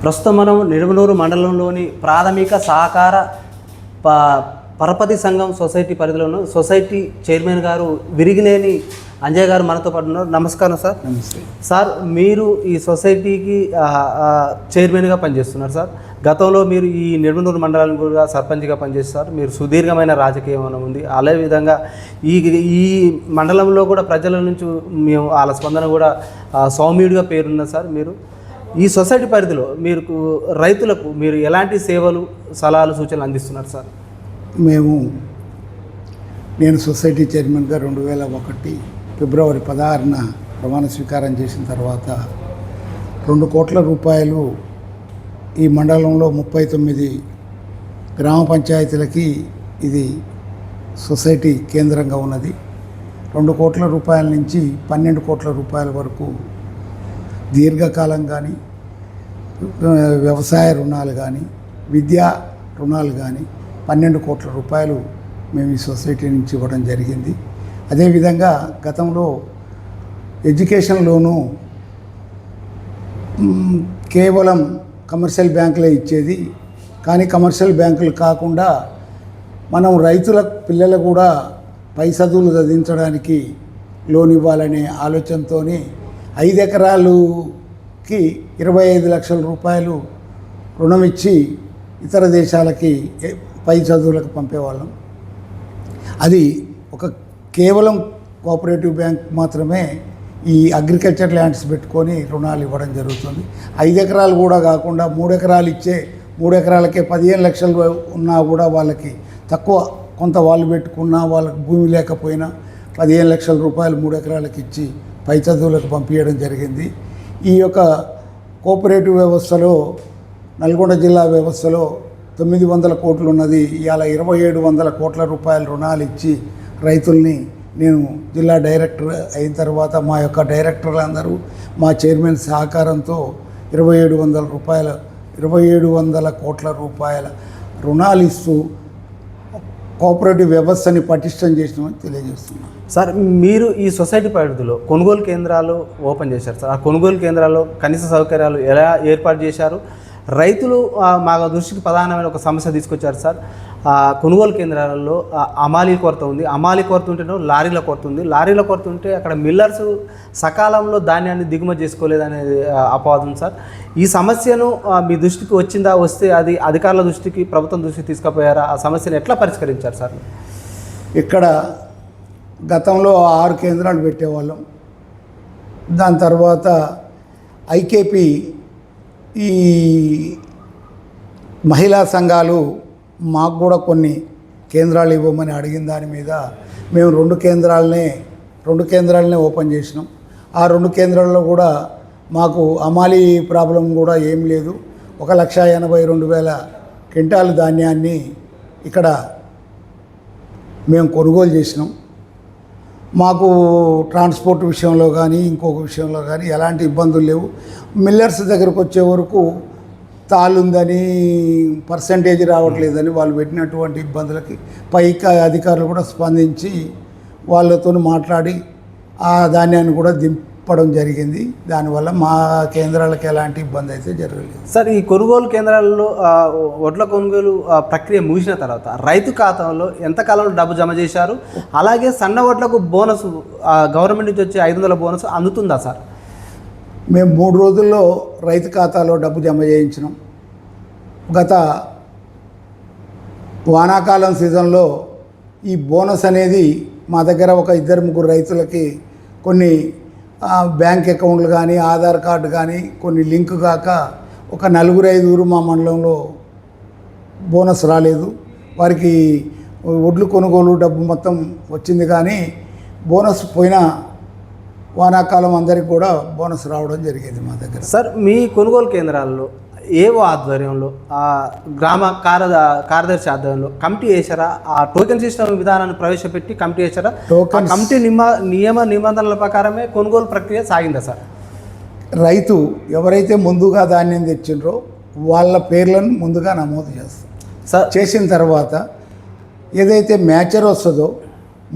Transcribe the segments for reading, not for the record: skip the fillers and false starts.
ప్రస్తుతం మనం నిడమనూరు మండలంలోని ప్రాథమిక సహకార పరపతి సంఘం సొసైటీ పరిధిలోను సొసైటీ చైర్మన్ గారు విరిగినేని అంజయ్ గారు మనతో పాటు ఉన్నారు. నమస్కారం సార్. నమస్తే సార్. మీరు ఈ సొసైటీకి చైర్మన్గా పనిచేస్తున్నారు సార్. గతంలో మీరు ఈ నిడమనూరు మండలానికి కూడా సర్పంచ్గా పనిచేస్తారు. మీరు సుదీర్ఘమైన రాజకీయం ఉంది. అదేవిధంగా ఈ మండలంలో కూడా ప్రజల నుంచి మేము వాళ్ళ స్పందన కూడా సౌమ్యుడిగా పేరున్న సార్. మీరు ఈ సొసైటీ పరిధిలో మీరు రైతులకు మీరు ఎలాంటి సేవలు సలహాలు సూచనలు అందిస్తున్నారు సార్? నేను సొసైటీ చైర్మన్గా 2001 ఫిబ్రవరి 16న ప్రమాణ స్వీకారం చేసిన తర్వాత 2 కోట్ల రూపాయలు ఈ మండలంలో 39 గ్రామ పంచాయతీలకి ఇది సొసైటీ కేంద్రంగా ఉన్నది. 2 కోట్ల రూపాయల నుంచి 12 కోట్ల రూపాయల వరకు దీర్ఘకాలం కానీ, వ్యవసాయ రుణాలు కానీ, విద్యా రుణాలు కానీ 12 కోట్ల రూపాయలు మేము ఈ సొసైటీ నుంచి ఇవ్వడం జరిగింది. అదేవిధంగా గతంలో ఎడ్యుకేషన్ లోను కేవలం కమర్షియల్ బ్యాంకులే ఇచ్చేది. కానీ కమర్షియల్ బ్యాంకులు కాకుండా మనం రైతుల పిల్లలు కూడా పై చదువులు చదివించడానికి లోన్ ఇవ్వాలనే ఆలోచనతో 5 ఎకరాలకి 25 లక్షల రూపాయలు రుణం ఇచ్చి ఇతర దేశాలకి పై చదువులకు పంపేవాళ్ళం. అది ఒక కేవలం కోఆపరేటివ్ బ్యాంక్ మాత్రమే ఈ అగ్రికల్చర్ ల్యాండ్స్ పెట్టుకొని రుణాలు ఇవ్వడం జరుగుతుంది. 5 ఎకరాలు కూడా కాకుండా 3 ఎకరాలు ఇచ్చే 3 ఎకరాలకే 15 లక్షలు ఉన్నా కూడా వాళ్ళకి తక్కువ కొంత వాళ్ళు పెట్టుకున్నా వాళ్ళకి భూమి లేకపోయినా 15 లక్షల రూపాయలు 3 ఎకరాలకు ఇచ్చి పై చదువులకు పంపించడం జరిగింది. ఈ యొక్క కోఆపరేటివ్ వ్యవస్థలో నల్గొండ జిల్లా వ్యవస్థలో 900 కోట్లు ఉన్నది. ఇవాళ 2700 కోట్ల రూపాయల రుణాలు ఇచ్చి రైతుల్ని నేను జిల్లా డైరెక్టర్ అయిన తర్వాత మా యొక్క డైరెక్టర్లందరూ మా చైర్మన్ సహకారంతో 2700 కోట్ల రూపాయల రుణాలు ఇస్తూ కోఆపరేటివ్ వ్యవస్థని పటిష్టం చేసినామని తెలియజేస్తున్నాను. సార్, మీరు ఈ సొసైటీ పరిధిలో కొనుగోలు కేంద్రాలు ఓపెన్ చేశారు సార్. ఆ కొనుగోలు కేంద్రాల్లో కనీస సౌకర్యాలు ఎలా ఏర్పాటు చేశారు? రైతులు మా దృష్టికి ప్రధానమైన ఒక సమస్య తీసుకొచ్చారు సార్. కొనుగోలు కేంద్రాలలో అమాలీ కొరత ఉంది. అమాలీ కొరత ఉంటేనో లారీల కొరత ఉంది. లారీల కొరత ఉంటే అక్కడ మిల్లర్స్ సకాలంలో ధాన్యాన్ని దిగుమతి చేసుకోలేదనేది అపవాదం సార్. ఈ సమస్యను మీ దృష్టికి వచ్చిందా? వస్తే అది అధికారుల దృష్టికి, ప్రభుత్వం దృష్టికి తీసుకుపోయారా? ఆ సమస్యను ఎట్లా పరిష్కరించారు సార్? ఇక్కడ గతంలో 6 కేంద్రాలు పెట్టేవాళ్ళం. దాని తర్వాత ఐకేపీ ఈ మహిళా సంఘాలు మాకు కూడా కొన్ని కేంద్రాలు ఇవ్వమని అడిగిన దాని మీద మేము 2 కేంద్రాలనే ఓపెన్ చేసినాం. ఆ 2 కేంద్రాల్లో కూడా మాకు అమాలీ ప్రాబ్లం కూడా ఏం లేదు. 1,82,000 క్వింటాలు ధాన్యాన్ని ఇక్కడ మేము కొనుగోలు చేసినాం. మాకు ట్రాన్స్పోర్ట్ విషయంలో కానీ ఇంకొక విషయంలో కానీ ఎలాంటి ఇబ్బందులు లేవు. మిల్లర్స్ దగ్గరకు వచ్చే వరకు తాళుందని, పర్సంటేజ్ రావట్లేదని వాళ్ళు పెట్టినటువంటి ఇబ్బందులకి పైకి అధికారులు కూడా స్పందించి వాళ్ళతో మాట్లాడి ఆ ధాన్యాన్ని కూడా దింపడం జరిగింది. దానివల్ల మా కేంద్రాలకు ఎలాంటి ఇబ్బంది అయితే జరగలేదు. సార్, ఈ కొనుగోలు కేంద్రాల్లో వడ్ల కొనుగోలు ప్రక్రియ ముగిసిన తర్వాత రైతు ఖాతాలో ఎంతకాలంలో డబ్బు జమ చేశారు? అలాగే సన్న వడ్లకు బోనస్ గవర్నమెంట్ నుంచి వచ్చే 500 బోనస్ అందుతుందా సార్? మేము 3 రోజుల్లో రైతు ఖాతాలో డబ్బు జమ చేయించినాం. గత వానాకాలం సీజన్లో ఈ బోనస్ అనేది మా దగ్గర ఒక 2-3 రైతులకి కొన్ని బ్యాంక్ అకౌంట్లు కానీ, ఆధార్ కార్డు కానీ కొన్ని లింక్ కాక ఒక 4-5 మా మండలంలో బోనస్ రాలేదు. వారికి వడ్లు కొనుగోలు డబ్బు మొత్తం వచ్చింది, కానీ బోనస్ పోయిన వానాకాలం అందరికి కూడా బోనస్ రావడం జరిగేది మా దగ్గర. సార్, మీ కొనుగోలు కేంద్రాల్లో ఏవో ఆధ్వర్యంలో గ్రామ కార్యదర్శి ఆధ్వర్యంలో కమిటీ వేశారా? ఆ టోకెన్ సిస్టమ్ విధానాన్ని ప్రవేశపెట్టి కమిటీ వేశారా? కమిటీ నియమ నిబంధనల ప్రకారమే కొనుగోలు ప్రక్రియ సాగిందా సార్? రైతు ఎవరైతే ముందుగా ధాన్యం తెచ్చిండ్రో వాళ్ళ పేర్లను ముందుగా నమోదు చేస్తాం సార్. చేసిన తర్వాత ఏదైతే మ్యాచర్ వస్తుందో,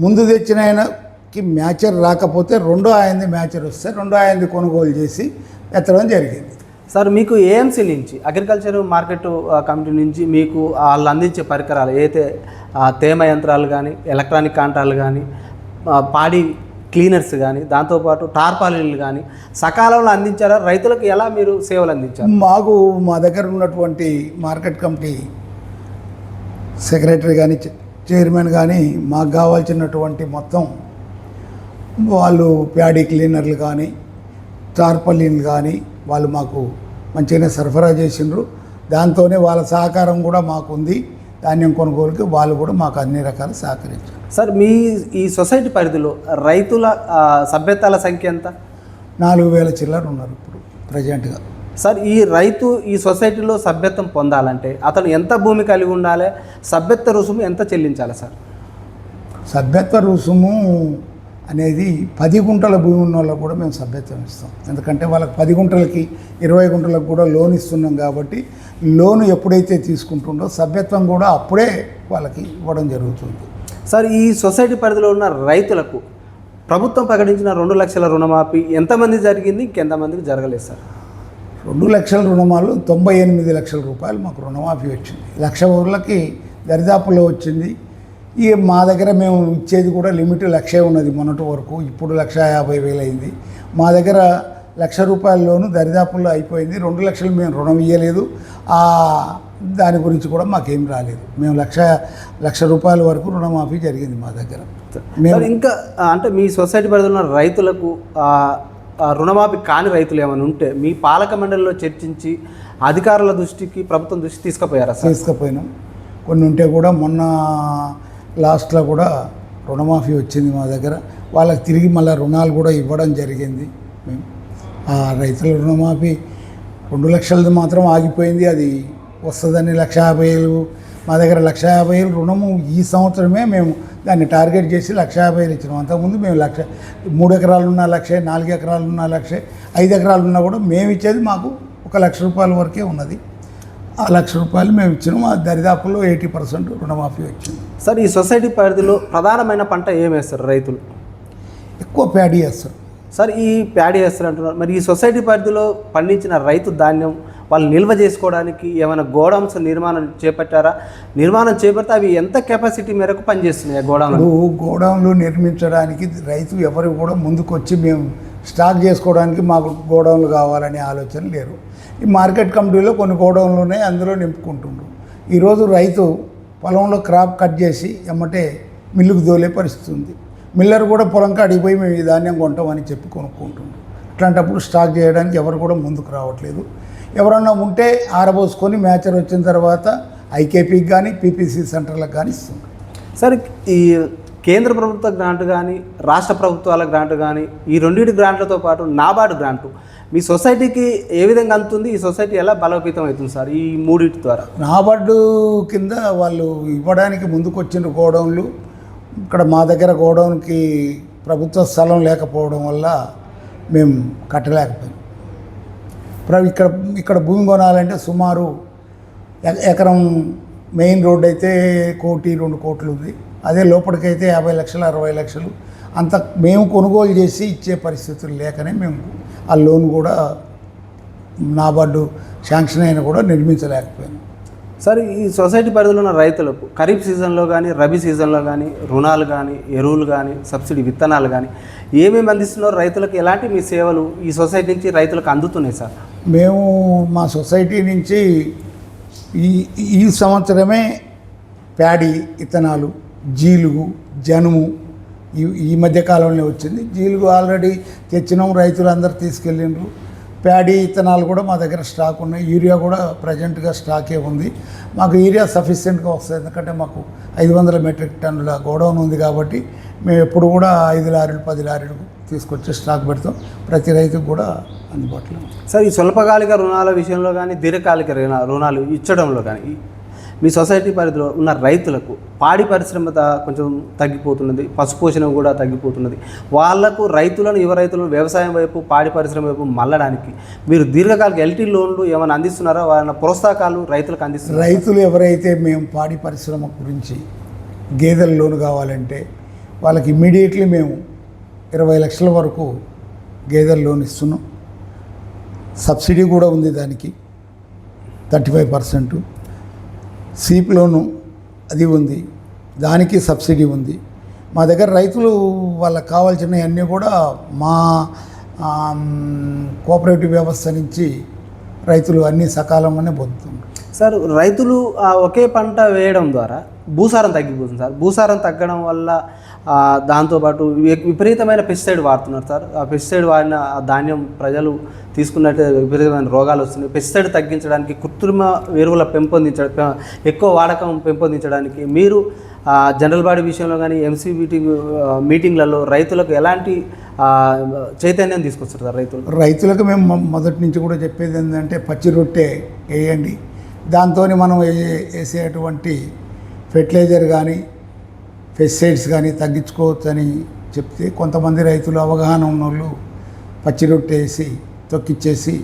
ముందు తెచ్చిన ఆయనకి మ్యాచర్ రాకపోతే రెండో ఆయనది మ్యాచర్ వస్తే రెండో ఆయనది కొనుగోలు చేసి ఎత్తడం జరిగింది. సార్ మీకు ఏఎంసీ నుంచి అగ్రికల్చర్ మార్కెట్ కమిటీ నుంచి మీకు వాళ్ళు అందించే పరికరాలు ఏదైతే తేమ యంత్రాలు కానీ ఎలక్ట్రానిక్ కాంటాలు కానీ పాడి క్లీనర్స్ కానీ దాంతోపాటు టార్పాలిన్లు కానీ సకాలంలో అందించారా? రైతులకు ఎలా మీరు సేవలు అందించారు? మా దగ్గర ఉన్నటువంటి మార్కెట్ కమిటీ సెక్రటరీ కానీ చైర్మన్ కానీ మాకు కావాల్సినటువంటి మొత్తం వాళ్ళు ప్యాడీ క్లీనర్లు కానీ టార్పాలిన్లు కానీ వాళ్ళు మాకు మంచిగానే సరఫరా చేసిండ్రు. దాంతోనే వాళ్ళ సహకారం కూడా మాకు ఉంది. ధాన్యం కొనుగోలుకి వాళ్ళు కూడా మాకు అన్ని రకాల సహకరించారు. సార్ మీ ఈ సొసైటీ పరిధిలో రైతుల సభ్యత్వాల సంఖ్య ఎంత? 4,000 చిల్లర ఉన్నారు ఇప్పుడు ప్రజెంట్గా. సార్ ఈ రైతు ఈ సొసైటీలో సభ్యత్వం పొందాలంటే అతను ఎంత భూమి కలిగి ఉండాలి? సభ్యత్వ రుసుము ఎంత చెల్లించాలి సార్? సభ్యత్వ రుసుము అనేది 10 గుంటల భూమి ఉన్న వాళ్ళకు కూడా మేము సభ్యత్వం ఇస్తాం. ఎందుకంటే వాళ్ళకి 10 గుంటలకి 20 గుంటలకు కూడా లోన్ ఇస్తున్నాం కాబట్టి లోన్ ఎప్పుడైతే తీసుకుంటుండో సభ్యత్వం కూడా అప్పుడే వాళ్ళకి ఇవ్వడం జరుగుతుంది. సార్ ఈ సొసైటీ పరిధిలో ఉన్న రైతులకు ప్రభుత్వం ప్రకటించిన 2 లక్షల రుణమాఫీ ఎంతమంది జరిగింది, ఇంకెంతమందికి జరగలేదు సార్? 2 లక్షల రుణమాలు 98 లక్షల రూపాయలు మాకు రుణమాఫీ వచ్చింది. 1,00,000 ఊర్లకి దరిదాపులో వచ్చింది. ఈ మా దగ్గర మేము ఇచ్చేది కూడా లిమిట్ 1,00,000 ఉన్నది మొన్నటి వరకు. ఇప్పుడు 1,50,000 అయింది. మా దగ్గర 1,00,000 రూపాయల లోను దరిదాపుల్లో అయిపోయింది. 2 లక్షలు మేము రుణం ఇవ్వలేదు. దాని గురించి కూడా మాకేం రాలేదు. మేము 1,00,000 రూపాయల వరకు రుణమాఫీ జరిగింది మా దగ్గర. మేము ఇంకా అంటే మీ సొసైటీ పరిధిలో ఉన్న రైతులకు రుణమాఫీ కాని రైతులు ఏమైనా ఉంటే మీ పాలక మండలిలో చర్చించి అధికారుల దృష్టికి ప్రభుత్వం దృష్టి తీసుకుపోయారా సార్? తీసుకుపోయినాం. కొన్ని ఉంటే కూడా మొన్న లాస్ట్లో కూడా రుణమాఫీ వచ్చింది మా దగ్గర. వాళ్ళకి తిరిగి మళ్ళీ రుణాలు కూడా ఇవ్వడం జరిగింది. మేము రైతుల రుణమాఫీ 2 లక్షలది మాత్రం ఆగిపోయింది. అది వస్తుందని 1,50,000 మా దగ్గర 1,50,000 రుణము ఈ సంవత్సరమే మేము దాన్ని టార్గెట్ చేసి 1,50,000 ఇచ్చినాం. అంతకుముందు మేము 3 ఎకరాలు ఉన్న 1,00,000, 4 ఎకరాలు ఉన్న 1,00,000, 5 ఎకరాలు ఉన్నా కూడా మేము ఇచ్చేది మాకు 1,00,000 రూపాయల వరకే ఉన్నది. ఆ 1,00,000 రూపాయలు మేము ఇచ్చినాం. ఆ దరిదాపుల్లో 80% రుణమాఫీ వచ్చింది. సార్ ఈ సొసైటీ పరిధిలో ప్రధానమైన పంట ఏం వేస్తారు రైతులు? ఎక్కువ ప్యాడీ వేస్తారు సార్. ఈ ప్యాడీ వేస్తారు అంటున్నారు. మరి ఈ సొసైటీ పరిధిలో పండించిన రైతు ధాన్యం వాళ్ళు నిల్వ చేసుకోవడానికి ఏమైనా గోడౌన్స్ నిర్మాణం చేపట్టారా? నిర్మాణం చేపడితే అవి ఎంత కెపాసిటీ మేరకు పనిచేస్తున్నాయి గోడౌన్లు? గోడౌన్లు నిర్మించడానికి రైతు ఎవరు కూడా ముందుకొచ్చి మేము స్టాక్ చేసుకోవడానికి మాకు గోడౌన్లు కావాలనే ఆలోచన లేరు. ఈ మార్కెట్ కమిటీలో కొన్ని గోడౌన్లు ఉన్నాయి, అందులో నింపుకుంటుండ్రు. ఈరోజు రైతు పొలంలో క్రాప్ కట్ చేసి ఎమ్మటే మిల్లుకు దోలే పరిస్థితి ఉంది. మిల్లర్ కూడా పొలం కాడికి పోయి మేము ఈ ధాన్యం కొంటామని చెప్పి కొనుక్కుంటుండ్రు. అట్లాంటప్పుడు స్టాక్ చేయడానికి ఎవరు కూడా ముందుకు రావట్లేదు. ఎవరన్నా ఉంటే ఆరబోసుకొని మ్యాచర్ వచ్చిన తర్వాత ఐకేపీకి కానీ పీపీసీ సెంటర్లకు కానీ ఇస్తుంది. సార్ ఈ కేంద్ర ప్రభుత్వ గ్రాంట్ కానీ రాష్ట్ర ప్రభుత్వాల గ్రాంట్ కానీ ఈ రెండింటి గ్రాంట్లతో పాటు నాబార్డు గ్రాంటు మీ సొసైటీకి ఏ విధంగా అందుతుంది? ఈ సొసైటీ ఎలా బలోపేతం అవుతుంది సార్ ఈ మూడింటి ద్వారా? నాబార్డు కింద వాళ్ళు ఇవ్వడానికి ముందుకు వచ్చిన గోడౌన్లు ఇక్కడ మా దగ్గర గోడౌన్కి ప్రభుత్వ స్థలం లేకపోవడం వల్ల మేము కట్టలేకపోయాం. ఇక్కడ భూమి కొనాలంటే సుమారు ఎకరం మెయిన్ రోడ్ అయితే 1-2 కోట్లు ఉంది. అదే లోపలికైతే 50 లక్షలు 60 లక్షలు అంత మేము కొనుగోలు చేసి ఇచ్చే పరిస్థితులు లేకనే మేము ఆ లోన్ కూడా నాబార్డు శాంక్షన్ అయినా కూడా నిర్మించలేకపోయాం. సార్ ఈ సొసైటీ పరిధిలో ఉన్న రైతులకు ఖరీఫ్ సీజన్లో కానీ రబీ సీజన్లో కానీ రుణాలు కానీ ఎరువులు కానీ సబ్సిడీ విత్తనాలు కానీ ఏమేమి అందిస్తున్నారో రైతులకు ఎలాంటి మీ సేవలు ఈ సొసైటీ నుంచి రైతులకు అందుతున్నాయి సార్? మేము మా సొసైటీ నుంచి ఈ సంవత్సరమే ప్యాడీ విత్తనాలు, జీలుగు, జనుము ఈ మధ్యకాలంలో వచ్చింది. జీలుగు ఆల్రెడీ తెచ్చినాం, రైతులు అందరూ తీసుకెళ్ళిండ్రు. ప్యాడీ విత్తనాలు కూడా మా దగ్గర స్టాక్ ఉన్నాయి. యూరియా కూడా ప్రజెంట్గా స్టాకే ఉంది. మాకు యూరియా సఫిషియెంట్గా వస్తుంది. ఎందుకంటే మాకు 500 మెట్రిక్ టన్నుల గోడౌన్ ఉంది కాబట్టి మేము ఎప్పుడు కూడా 5 లారీలు 10 లారీలు తీసుకొచ్చి స్టాక్ పెడతాం. ప్రతి రైతుకు కూడా అందుబాటులో. సార్ ఈ స్వల్పకాలిక రుణాల విషయంలో కానీ దీర్ఘకాలిక రుణాలు ఇచ్చడంలో కానీ మీ సొసైటీ పరిధిలో ఉన్న రైతులకు పాడి పరిశ్రమ కొంచెం తగ్గిపోతున్నది, పశుపోషణ కూడా తగ్గిపోతున్నది. వాళ్లకు యువ రైతులను వ్యవసాయం వైపు పాడి పరిశ్రమ వైపు మళ్ళడానికి మీరు దీర్ఘకాలిక ఎల్టీ లోన్లు ఏమైనా అందిస్తున్నారా? వాళ్ళ ప్రోత్సాహకాలు రైతులకు అందిస్తున్నారు? రైతులు ఎవరైతే మేము పాడి పరిశ్రమ గురించి గేదెల లోన్ కావాలంటే వాళ్ళకి ఇమ్మీడియట్లీ మేము 20 లక్షల వరకు గేదెల లోన్ ఇస్తున్నాం. సబ్సిడీ కూడా ఉంది దానికి 35%. సీప్ లోను అది ఉంది, దానికి సబ్సిడీ ఉంది. మా దగ్గర రైతులు వాళ్ళకి కావాల్సినవి అన్నీ కూడా మా కోఆపరేటివ్ వ్యవస్థ నుంచి రైతులు అన్నీ సకాలంగానే పొందుతున్నారు. సార్ రైతులు ఒకే పంట వేయడం ద్వారా భూసారం తగ్గిపోతుంది సార్. భూసారం తగ్గడం వల్ల దాంతోపాటు విపరీతమైన పెస్టిసైడ్ వాడుతున్నారు సార్. ఆ పెస్టిసైడ్ వాడిన ధాన్యం ప్రజలు తీసుకున్నట్టే విపరీతమైన రోగాలు వస్తున్నాయి. పెస్టిసైడ్ తగ్గించడానికి, కృత్రిమ ఎరువుల ఎక్కువ వాడకం పెంపొందించడానికి మీరు జనరల్ బాడీ విషయంలో కానీ ఎంసీబీటీ మీటింగ్లలో రైతులకు ఎలాంటి చైతన్యం తీసుకొస్తారు సార్? రైతులకు మేము మొదటి నుంచి కూడా చెప్పేది ఏంటంటే పచ్చి రొట్టె వేయండి, దాంతో మనం వేసేటువంటి ఫెర్టిలైజర్ కానీ పెస్టిసైడ్స్ కానీ తగ్గించుకోవచ్చని చెప్తే కొంతమంది రైతులు అవగాహన ఉన్నోళ్ళు పచ్చి రొట్టె వేసి తొక్కిచ్చేసి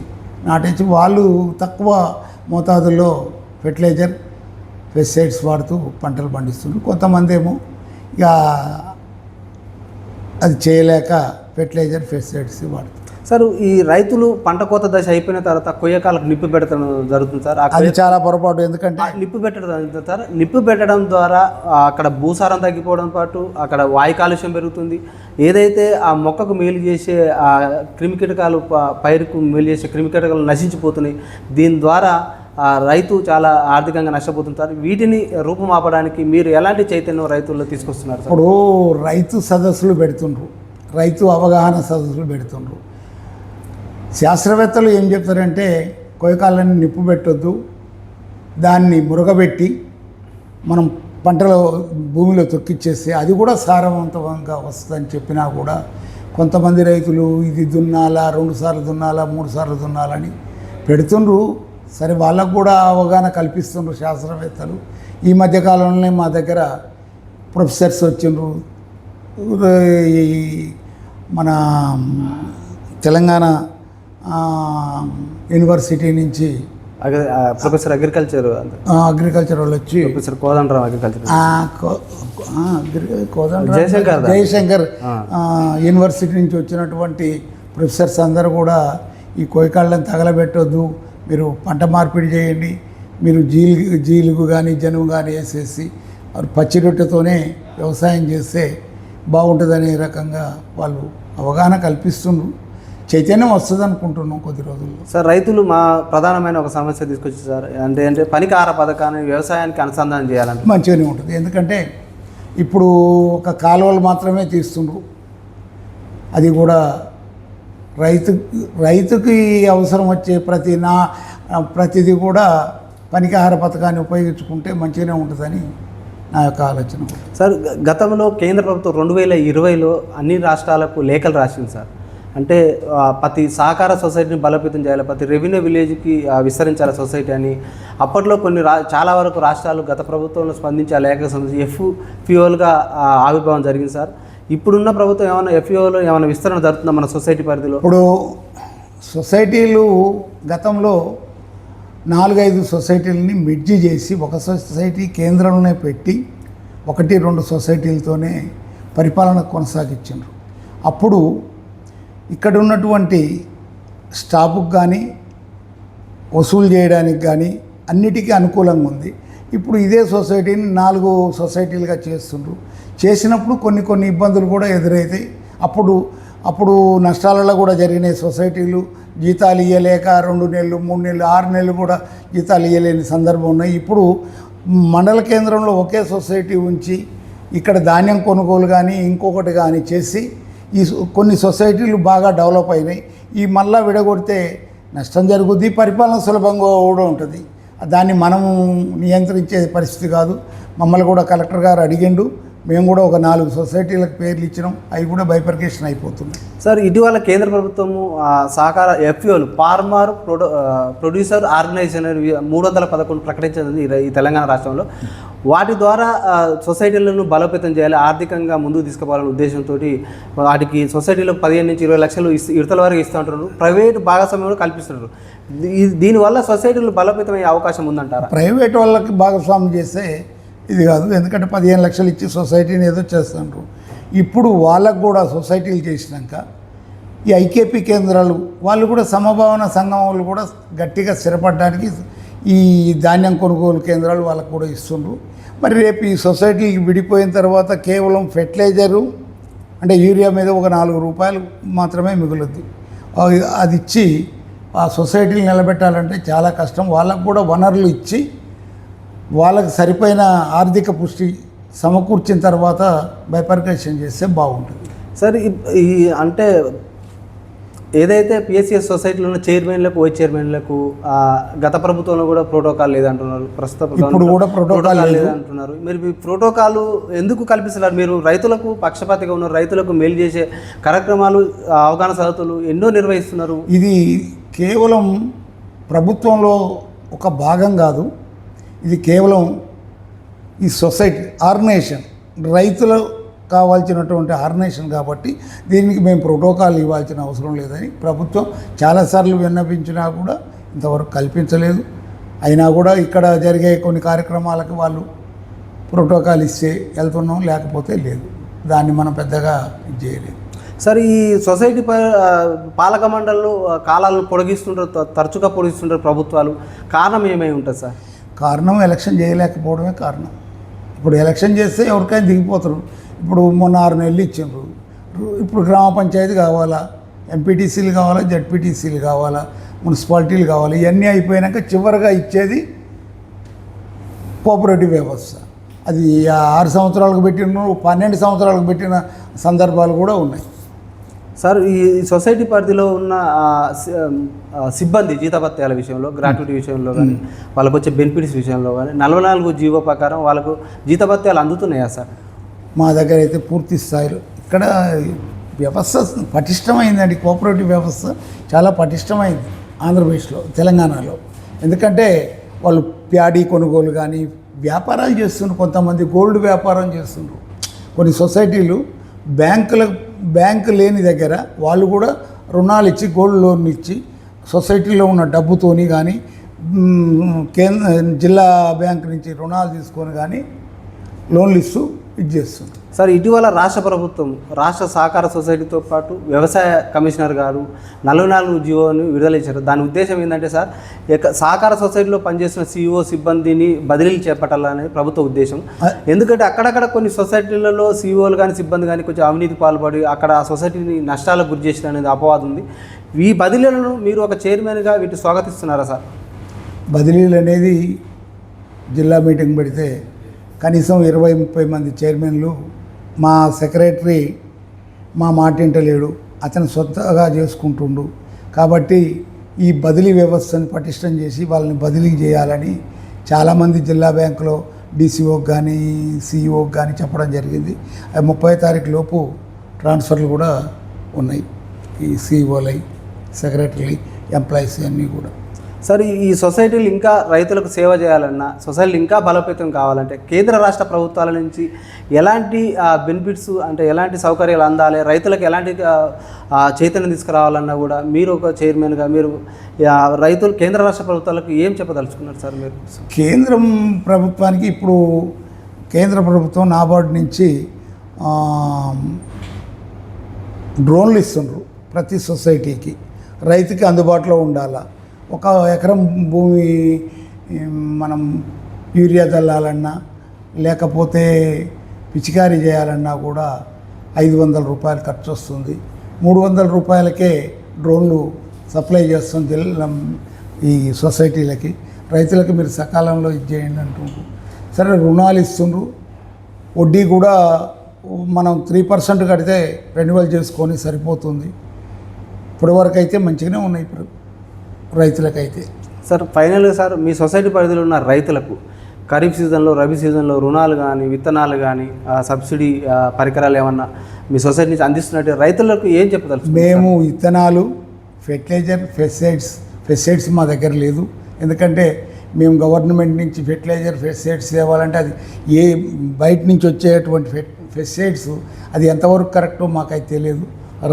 నాటేసి వాళ్ళు తక్కువ మోతాదుల్లో ఫెర్టిలైజర్ పెస్టిసైడ్స్ వాడుతూ పంటలు పండిస్తున్నారు. కొంతమంది ఏమో ఇక అది చేయలేక ఫెర్టిలైజర్ పెస్టిసైడ్స్ వాడుతారు. సార్ ఈ రైతులు పంట కోత దశ అయిపోయిన తర్వాత కొయ్యకాలకు నిప్పు పెట్టడం జరుగుతుంది సార్. అది చాలా పొరపాటు. ఎందుకంటే నిప్పు పెట్టడం సార్, నిప్పు పెట్టడం ద్వారా అక్కడ భూసారం తగ్గిపోవడం పాటు అక్కడ వాయు కాలుష్యం పెరుగుతుంది. ఏదైతే ఆ మొక్కకు మేలు చేసే ఆ క్రిమికీటకాలు, పైరుకు మేలు చేసే క్రిమికీటకాలు నశించిపోతున్నాయి. దీని ద్వారా రైతు చాలా ఆర్థికంగా నష్టపోతుంటారు. వీటిని రూపుమాపడానికి మీరు ఎలాంటి చైతన్యం రైతుల్లో తీసుకొస్తున్నారు? ఇప్పుడు రైతు సదస్సులు పెడుతుండ్రు, రైతు అవగాహన సదస్సులు పెడుతుండ్రు. శాస్త్రవేత్తలు ఏం చెప్తారంటే కొయ్యకాలని నిప్పు పెట్టొద్దు, దాన్ని మురగబెట్టి మనం పంటలో భూమిలో తొక్కిచ్చేస్తే అది కూడా సారవంతంగా వస్తుందని చెప్పినా కూడా కొంతమంది రైతులు ఇది దున్నాలా, 2 సార్లు దున్నాలా, 3 సార్లు దున్నాలని పెడుతుండ్రు. సరే, వాళ్ళకు కూడా అవగాహన కల్పిస్తుండ్రు శాస్త్రవేత్తలు. ఈ మధ్యకాలంలోనే మా దగ్గర ప్రొఫెసర్స్ వచ్చిండ్రు. మన తెలంగాణ యూనివర్సిటీ నుంచి ప్రొఫెసర్ అగ్రికల్చర్ వాళ్ళు వచ్చి, professor Kodandaram agriculture Jayashankar university నుంచి వచ్చినటువంటి ప్రొఫెసర్స్ అందరూ కూడా ఈ కొయ్యకాళ్ళని తగలబెట్టొద్దు, మీరు పంట మార్పిడి చేయండి, మీరు జీలుగు కానీ జనుము కానీ వేసేసి పచ్చి రొట్టెతోనే వ్యవసాయం చేస్తే బాగుంటుందనే రకంగా వాళ్ళు అవగాహన కల్పిస్తున్నారు. చైతన్యం వస్తుంది అనుకుంటున్నాం కొద్ది రోజుల్లో. సార్ రైతులు మా ప్రధానమైన ఒక సమస్య తీసుకొచ్చి సార్ అంటే పనికార పథకాన్ని వ్యవసాయానికి అనుసంధానం చేయాలంటే మంచిగానే ఉంటుంది. ఎందుకంటే ఇప్పుడు ఒక కాలువలు మాత్రమే తీస్తుండ్రు, అది కూడా రైతుకి అవసరం వచ్చే ప్రతిదీ కూడా పనికాహార పథకాన్ని ఉపయోగించుకుంటే మంచిగానే ఉంటుందని నా యొక్క ఆలోచన. సార్ గతంలో కేంద్ర ప్రభుత్వం 2020లో అన్ని రాష్ట్రాలకు లేఖలు రాసింది సార్. అంటే ప్రతి సహకార సొసైటీని బలోపేతం చేయాలి, ప్రతి రెవెన్యూ విలేజ్కి విస్తరించాలి సొసైటీ అని. అప్పట్లో చాలా వరకు రాష్ట్రాలు గత ప్రభుత్వంలో స్పందించి ఆ లేఖకు సంబంధించి FPOలుగా ఆవిర్భావం జరిగింది సార్. ఇప్పుడున్న ప్రభుత్వం ఏమైనా FPOలో ఏమైనా విస్తరణ జరుగుతుందా మన సొసైటీ పరిధిలో? ఇప్పుడు సొసైటీలు గతంలో 4-5 సొసైటీలని మిడ్జి చేసి ఒక సొసైటీ కేంద్రంలోనే పెట్టి 1-2 సొసైటీలతోనే పరిపాలన కొనసాగించారు. అప్పుడు ఇక్కడ ఉన్నటువంటి స్టాఫ్కి కానీ వసూలు చేయడానికి కానీ అన్నిటికీ అనుకూలంగా ఉంది. ఇప్పుడు ఇదే సొసైటీని 4 సొసైటీలుగా చేస్తుండ్రు. చేసినప్పుడు కొన్ని ఇబ్బందులు కూడా ఎదురవుతాయి. అప్పుడు నష్టాలలో కూడా జరిగినాయి. సొసైటీలు జీతాలు ఇవ్వలేక 2 నెలలు, 3 నెలలు, 6 నెలలు కూడా జీతాలు ఇవ్వలేని సందర్భం ఉన్నాయి. ఇప్పుడు మండల కేంద్రంలో ఒకే సొసైటీ ఉంచి ఇక్కడ ధాన్యం కొనుగోలు కానీ ఇంకొకటి కానీ చేసి కొన్ని సొసైటీలు బాగా డెవలప్ అయినాయి. ఈ మళ్ళా విడగొడితే నష్టం జరుగుద్ది, పరిపాలన సులభంగా కూడా ఉంటుంది. దాన్ని మనము నియంత్రించే పరిస్థితి కాదు. మమ్మల్ని కూడా కలెక్టర్ గారు అడిగిండు, మేము కూడా ఒక 4 సొసైటీలకు పేర్లు ఇచ్చినాం, అవి కూడా బైఫర్కేషన్ అయిపోతున్నాయి. సార్ ఇటీవల కేంద్ర ప్రభుత్వము సహకార FPOలు ఫార్మర్ ప్రొడ్యూసర్ ఆర్గనైజేషన్ 311 ప్రకటించింది ఈ తెలంగాణ రాష్ట్రంలో. వాటి ద్వారా సొసైటీలను బలోపేతం చేయాలి, ఆర్థికంగా ముందుకు తీసుకుపోవాలనే ఉద్దేశంతో వాటికి సొసైటీలో 15 నుంచి 20 లక్షలు విడతల వరకు ఇస్తూ ఉంటున్నారు. ప్రైవేట్ భాగస్వామ్యం కల్పిస్తున్నారు. దీనివల్ల సొసైటీలు బలోపేతం అయ్యే అవకాశం ఉందంటారా? ప్రైవేట్ వాళ్ళకి భాగస్వామ్యం చేస్తే ఇది కాదు. ఎందుకంటే 15 లక్షలు ఇచ్చి సొసైటీని ఏదో చేస్తున్నారు. ఇప్పుడు వాళ్ళకు కూడా సొసైటీలు చేసినాక ఈ ఐకేపీ కేంద్రాలు వాళ్ళు కూడా సమభావన సంఘం వాళ్ళు కూడా గట్టిగా స్థిరపడడానికి ఈ ధాన్యం కొనుగోలు కేంద్రాలు వాళ్ళకు కూడా ఇస్తుండ్రు. మరి రేపు ఈ సొసైటీకి విడిపోయిన తర్వాత కేవలం ఫెర్టిలైజరు అంటే యూరియా మీద ఒక 4 రూపాయలు మాత్రమే మిగులుద్ది. అది ఇచ్చి ఆ సొసైటీని నిలబెట్టాలంటే చాలా కష్టం. వాళ్ళకు కూడా వనరులు ఇచ్చి వాళ్ళకి సరిపోయిన ఆర్థిక పుష్టి సమకూర్చిన తర్వాత బైపర్కేషన్ చేస్తే బాగుంటుంది. సార్ ఈ అంటే ఏదైతే పిఎస్సిఎస్ సొసైటీలో ఉన్న చైర్మన్లకు వైస్ చైర్మన్లకు గత ప్రభుత్వంలో కూడా ప్రోటోకాల్ లేదంటున్నారు, ప్రస్తుత ఇప్పుడు కూడా ప్రోటోకాల్ లేదంటున్నారు. మీరు మీ ప్రోటోకాల్ ఎందుకు కల్పిస్తున్నారు? మీరు రైతులకు పక్షపాతిగా ఉన్నారు, రైతులకు మేలు చేసే కార్యక్రమాలు అవగాహన సదస్సులు ఎన్నో నిర్వహిస్తున్నారు. ఇది కేవలం ప్రభుత్వంలో ఒక భాగం కాదు, ఇది కేవలం ఈ సొసైటీ ఆర్గనైజేషన్ రైతులు కావాల్సినటువంటి ఆర్గనైజేషన్ కాబట్టి దీనికి మేము ప్రోటోకాల్ ఇవ్వాల్సిన అవసరం లేదని ప్రభుత్వం చాలాసార్లు విన్నపించినా కూడా ఇంతవరకు కల్పించలేదు. అయినా కూడా ఇక్కడ జరిగే కొన్ని కార్యక్రమాలకు వాళ్ళు ప్రోటోకాల్ ఇస్తే వెళ్తున్నాం, లేకపోతే లేదు. దాన్ని మనం పెద్దగా చేయలేదు. సార్ ఈ సొసైటీ పాలక మండళ్ళు కాలాలను పొడిగిస్తుంటారు, తరచుగా పొడిగిస్తుంటారు ప్రభుత్వాలు. కారణం ఏమై ఉంటుంది సార్? కారణం ఎలక్షన్ చేయలేకపోవడమే కారణం. ఇప్పుడు ఎలక్షన్ చేస్తే ఎవరికైనా దిగిపోతారు. ఇప్పుడు మొన్న 6 నెలలు ఇచ్చిండ్రు. ఇప్పుడు గ్రామ పంచాయతీ కావాలా, ఎంపీటీసీలు కావాలా, జడ్పీటీసీలు కావాలా, మున్సిపాలిటీలు కావాలి. ఇవన్నీ అయిపోయాక చివరిగా ఇచ్చేది కోఆపరేటివ్ వ్యవస్థ. అది 6 సంవత్సరాలకు పెట్టిన 12 సంవత్సరాలకు పెట్టిన సందర్భాలు కూడా ఉన్నాయి. సార్ ఈ సొసైటీ పరిధిలో ఉన్న సిబ్బంది జీతభత్యాల విషయంలో, గ్రాట్యుటీ విషయంలో కానీ, వాళ్ళకు వచ్చే బెనిఫిట్స్ విషయంలో కానీ 44 జీవో ప్రకారం వాళ్ళకు జీతభత్యాలు అందుతున్నాయా సార్? మా దగ్గర అయితే పూర్తి స్థాయిలో ఇక్కడ వ్యవస్థ పటిష్టమైందండి. కోఆపరేటివ్ వ్యవస్థ చాలా పటిష్టమైంది ఆంధ్రప్రదేశ్లో, తెలంగాణలో. ఎందుకంటే వాళ్ళు ప్యాడీ కొనుగోలు కానీ వ్యాపారాలు చేస్తున్నారు. కొంతమంది గోల్డ్ వ్యాపారం చేస్తున్నారు. కొన్ని సొసైటీలు బ్యాంకు లేని దగ్గర వాళ్ళు కూడా రుణాలు ఇచ్చి, గోల్డ్ లోన్ ఇచ్చి సొసైటీలో ఉన్న డబ్బుతోని కానీ జిల్లా బ్యాంకు నుంచి రుణాలు తీసుకొని కానీ లోన్లు ఇస్తూ ఇది చేస్తుంది. సార్ ఇటీవల రాష్ట్ర ప్రభుత్వం రాష్ట్ర సహకార సొసైటీతో పాటు వ్యవసాయ కమిషనర్ గారు 44 జీవోని విడుదల చేశారు. దాని ఉద్దేశం ఏంటంటే సార్, సహకార సొసైటీలో పనిచేస్తున్న CEO సిబ్బందిని బదిలీలు చేపట్టాలనేది ప్రభుత్వ ఉద్దేశం. ఎందుకంటే అక్కడక్కడ కొన్ని సొసైటీలలో CEOలు కానీ సిబ్బంది కానీ కొంచెం అవినీతి పాల్పడి అక్కడ ఆ సొసైటీని నష్టాలకు గురి చేసిన అనేది అపవాదం ఉంది. ఈ బదిలీలను మీరు ఒక చైర్మన్గా వీటి స్వాగతిస్తున్నారా సార్? బదిలీలు అనేది జిల్లా మీటింగ్ పెడితే కనీసం 20-30 మంది చైర్మన్లు, మా సెక్రటరీ మా మాట వింటలేడు, అతను సొంతగా చేసుకుంటుండు. కాబట్టి ఈ బదిలీ వ్యవస్థను పటిష్టం చేసి వాళ్ళని బదిలీ చేయాలని చాలామంది జిల్లా బ్యాంకులో DCOకి కానీ CEOకి కానీ చెప్పడం జరిగింది. 30వ తారీఖు లోపు ట్రాన్స్ఫర్లు కూడా ఉన్నాయి. ఈ CEOలై, సెక్రటరీ, ఎంప్లాయీస్ అన్నీ కూడా. సార్ ఈ సొసైటీలు ఇంకా రైతులకు సేవ చేయాలన్నా, సొసైటీలు ఇంకా బలోపేతం కావాలంటే కేంద్ర రాష్ట్ర ప్రభుత్వాల నుంచి ఎలాంటి బెనిఫిట్స్ అంటే ఎలాంటి సౌకర్యాలు అందాలి, రైతులకు ఎలాంటి చైతన్యం తీసుకురావాలన్నా కూడా మీరు ఒక చైర్మన్గా మీరు రైతులు కేంద్ర రాష్ట్ర ప్రభుత్వాలకు ఏం చెప్పదలుచుకున్నారు సార్ మీరు? కేంద్రం ప్రభుత్వానికి ఇప్పుడు కేంద్ర ప్రభుత్వం నాబార్డు నుంచి డ్రోన్లు ఇస్తుండ్రు. ప్రతి సొసైటీకి రైతుకి అందుబాటులో ఉండాలా. 1 ఎకరం భూమి మనం యూరియా చల్లాలన్నా లేకపోతే పిచికారీ చేయాలన్నా కూడా 500 రూపాయలు ఖర్చు వస్తుంది. 300 రూపాయలకే డ్రోన్లు సప్లై చేస్తుంది ఈ సొసైటీలకి. రైతులకి మీరు సకాలంలో ఇది చేయండి అంటుండ్రు. సరే రుణాలు ఇస్తుండ్రు, వడ్డీ కూడా మనం 3% కడితే రెన్యువల్ చేసుకొని సరిపోతుంది. ఇప్పటివరకు అయితే మంచిగానే ఉన్నాయి ఇప్పుడు రైతులకైతే. సార్ ఫైనల్గా సార్ మీ సొసైటీ పరిధిలో ఉన్న రైతులకు ఖరీఫ్ సీజన్లో, రబీ సీజన్లో రుణాలు కానీ, విత్తనాలు కానీ, సబ్సిడీ పరికరాలు ఏమన్నా మీ సొసైటీ నుంచి అందిస్తున్నట్టు రైతులకు ఏం చెప్పదలుచు? మేము విత్తనాలు, ఫెర్టిలైజర్, పెస్టిసైడ్స్ మా దగ్గర లేదు. ఎందుకంటే మేము గవర్నమెంట్ నుంచి ఫెర్టిలైజర్, పెస్టిసైడ్స్ తేవాలంటే అది ఏ బయట నుంచి వచ్చేటువంటి పెస్టిసైడ్స్ అది ఎంతవరకు కరెక్టో మాకైతే తెలియదు.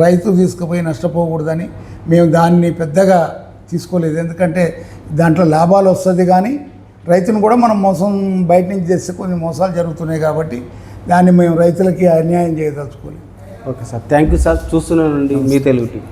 రైతు తీసుకుపోయి నష్టపోకూడదని మేము దాన్ని పెద్దగా తీసుకోలేదు. ఎందుకంటే దాంట్లో లాభాలు వస్తుంది కానీ రైతును కూడా మనం మోసం బయట నుంచి తెస్తే కొన్ని మోసాలు జరుగుతున్నాయి కాబట్టి దాన్ని మేము రైతులకి అన్యాయం చేయదలుచుకోలేదు. Okay sir, thank you sir. చూస్తున్నానండి మీ తెలుగు టీవీ.